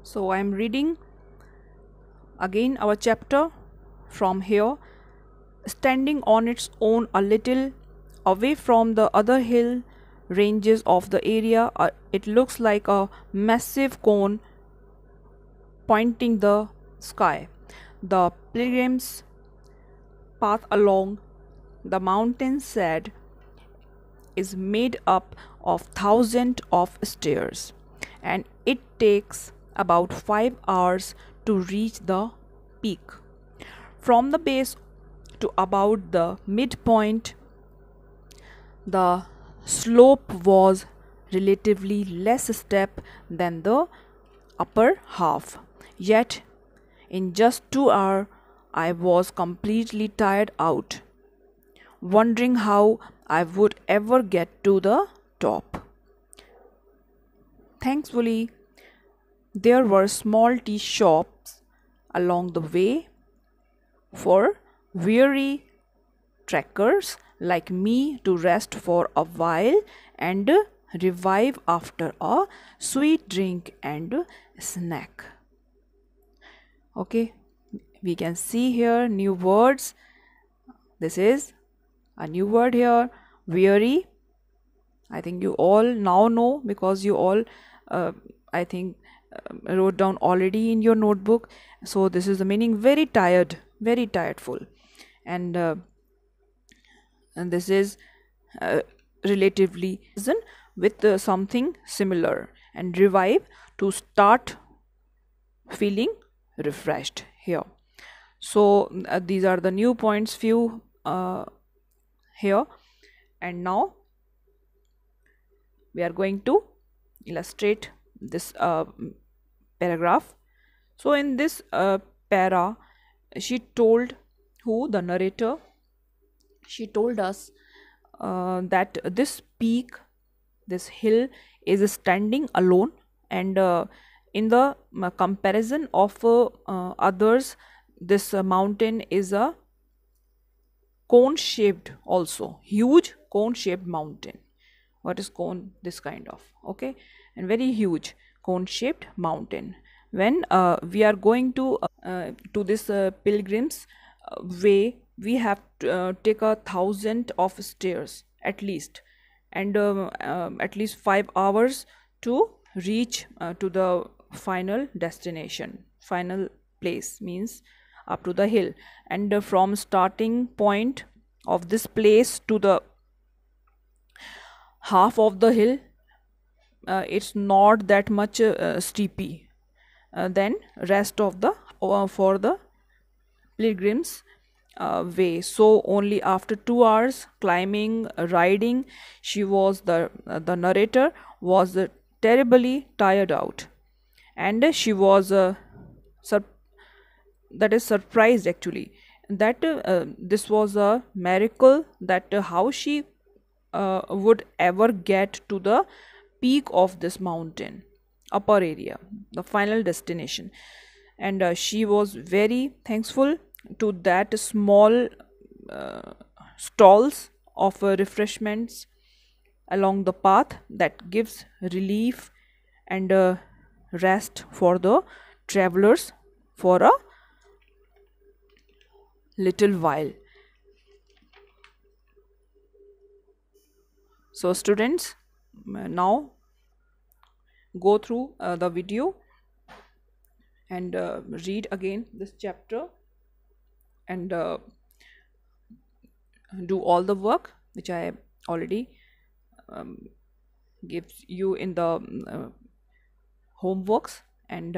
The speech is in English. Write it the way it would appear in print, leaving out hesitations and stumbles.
So I am reading again our chapter from here. Standing on its own a little away from the other hill ranges of the area, it looks like a massive cone pointing the sky. The pilgrim's path along the mountainside is made up of thousands of stairs, and it takes about 5 hours to reach the peak. From the base to about the midpoint, the slope was relatively less steep than the upper half. Yet, in just 2 hours, I was completely tired out, wondering how I would ever get to the top. Thankfully, there were small tea shops along the way for weary trekkers like me to rest for a while and revive after a sweet drink and snack. Okay, we can see here new words. This is a new word here, weary. I think you all now know because you all I think wrote down already in your notebook. So this is the meaning, very tired, very tiredful. And this is relatively with something similar, and revive, to start feeling refreshed here. So these are the new points, few here. And now we are going to illustrate this paragraph. So in this para, she told, who, the narrator, she told us that this peak, this hill, is standing alone, and in the comparison of others, this mountain is a cone shaped, also huge cone shaped mountain. What is cone? This kind of, okay, and very huge cone shaped mountain. When we are going to this pilgrim's way, we have to take 1,000 of stairs at least, and at least 5 hours to reach to the final destination. Final place means up to the hill, and from starting point of this place to the half of the hill, it's not that much steepy than rest of the for the pilgrims way. So only after 2 hours climbing, riding, she was the narrator was terribly tired out, and she was that is surprised actually that this was a miracle, that how she would ever get to the peak of this mountain, upper area, the final destination. And she was very thankful to that small stalls of refreshments along the path that gives relief and rest for the travelers for a little while. So students, now go through the video and read again this chapter, and do all the work which I already gives you in the homeworks, and